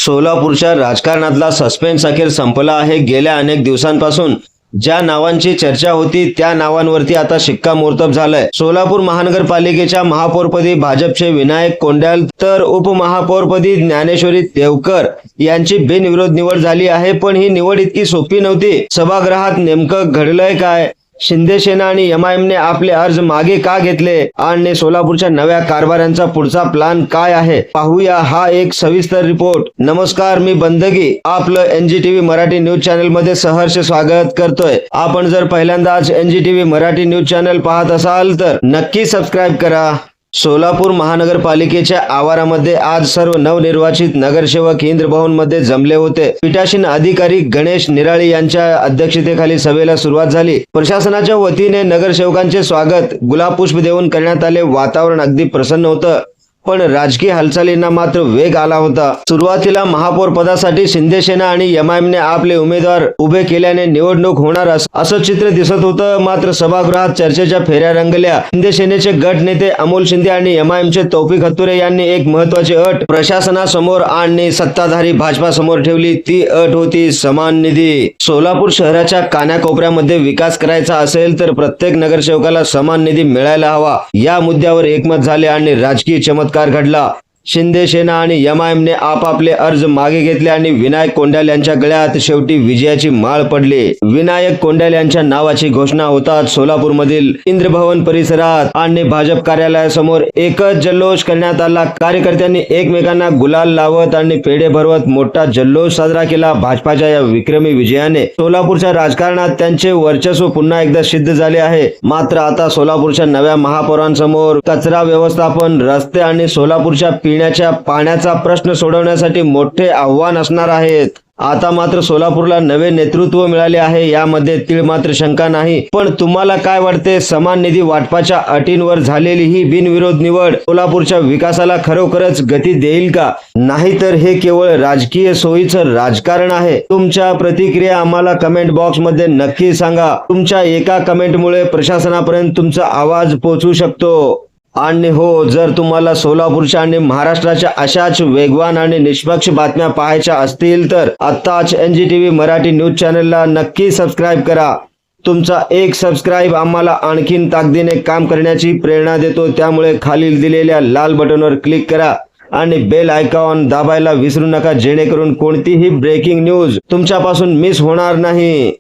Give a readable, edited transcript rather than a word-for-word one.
सोलापूरच्या राजकारणातला सस्पेन्स अखेर संपला आहे। गेल्या अनेक दिवसांपासून ज्या नावांची चर्चा होती त्या नावांवरती आता शिक्कामोर्तब झालंय। सोलापूर महानगरपालिकेच्या महापौरपदी भाजपचे विनायक कोंड्याल तर उपमहापौरपदी ज्ञानेश्वरी देवकर यांची बिनविरोध निवड झाली आहे। पण ही निवड इतकी सोपी नव्हती। सभागृहात नेमकं घडलंय काय? शिंदे सेना आणि एमआयएमने आपले अर्ज मागे का घेतले आणि सोलापूरच्या नव्या कारभाऱ्यांचा पुढचा प्लान काय आहे, पाहूया हा एक सविस्तर रिपोर्ट। नमस्कार, मी बंदगी आपलं एनजीटीव्ही मराठी न्यूज चॅनल मध्ये सहर्ष स्वागत करतोय। आपण जर पहिल्यांदाच एनजीटीव्ही मराठी न्यूज चॅनल पाहत असाल तर नक्की सबस्क्राइब करा। सोलापूर महानगरपालिकेच्या आवारामध्ये आज सर्व नवनिर्वाचित नगरसेवक इंद्रभवन मध्ये जमले होते। पीठासीन अधिकारी गणेश निराळी यांच्या अध्यक्षतेखाली सभेला सुरुवात झाली। प्रशासनाच्या वतीने नगरसेवकांचे स्वागत गुलाबपुष्प देऊन करण्यात आले। वातावरण अगदी प्रसन्न होतं, पण राजकीय हालचालींना मात्र वेग आला होता। सुरुवातीला महापौर पदासाठी शिंदे सेना आणि एमआयएमने आपले उमेदवार उभे केल्याने निवडणूक होणार असं चित्र दिसत होतं। मात्र सभागृहात चर्चेच्या फेऱ्या रंगल्या। शिंदे सेनेचे गट नेते अमोल शिंदे आणि एमआयएमचे तौफिक हत्तुरे यांनी एक महत्त्वाची अट प्रशासनासमोर आणि सत्ताधारी भाजपा समोर ठेवली। ती अट होती समान निधी। सोलापूर शहराच्या कानाकोपऱ्यामध्ये विकास करायचा असेल तर प्रत्येक नगरसेवकाला समान निधी मिळायला हवा। या मुद्द्यावर एकमत झाले आणि राजकीय चमत्कार घडला। शिंदे सेना आणि एमआयएमने आपापले अर्ज मागे घेतले आणि विनायक कोंड्याल यांच्या गळ्यात शेवटी विजयाची माळ पडली। विनायक कोंड्याल यांच्या नावाची घोषणा होताच सोलापूरमधील इंद्रभवन परिसरात आणि भाजप कार्यालयासमोर एकच जल्लोष करण्यात आला। कार्यकर्त्यांनी एकमेकांना गुलाल लावत आणि पेढे भरवत मोठा जल्लोष साजरा केला। भाजपाच्या या विक्रमी विजयाने सोलापूरच्या राजकारणात त्यांचे वर्चस्व पुन्हा एकदा सिद्ध झाले आहे। मात्र आता सोलापूरच्या नव्या महापौरांसमोर कचरा व्यवस्थापन, रस्ते आणि सोलापूरच्या पिण्याच्या पाण्याचा प्रश्न सोडवण्यासाठी मोठे आव्हान असणार आहेत। आता मात्र सोलापूरला नवे नेतृत्व मिळाले आहे, यामध्ये तीळ मात्र शंका नाही। पण तुम्हाला काय वाटते, समान निधी वाटपाच्या अटींवर झालेली ही बिनविरोध निवड सोलापूरच्या विकासाला खरोखरच गती देईल का? नाहीतर हे केवळ राजकीय सोयीचं राजकारण आहे? तुमच्या प्रतिक्रिया आम्हाला कमेंट बॉक्स मध्ये नक्की सांगा। तुमच्या एका कमेंटमुळे प्रशासनापर्यंत तुमचा आवाज पोहोचू शकतो। आणि हो, जर तुम्हाला सोलापूरच्या आणि महाराष्ट्राच्या अशाच वेगवान आणि निष्पक्ष बातम्या पाहायच्या असतील तर आत्ताच एनजीटीव्ही मराठी न्यूज चॅनलला नक्की सबस्क्राइब करा। तुमचा एक सबस्क्राइब आम्हाला आणखीन ताकदीने काम करण्याची प्रेरणा देतो। त्यामुळे खालील दिलेल्या लाल बटनवर क्लिक करा आणि बेल आयकॉन दाबायला विसरू नका, जेणेकरून कोणतीही ब्रेकिंग न्यूज तुमच्यापासून मिस होणार नाही।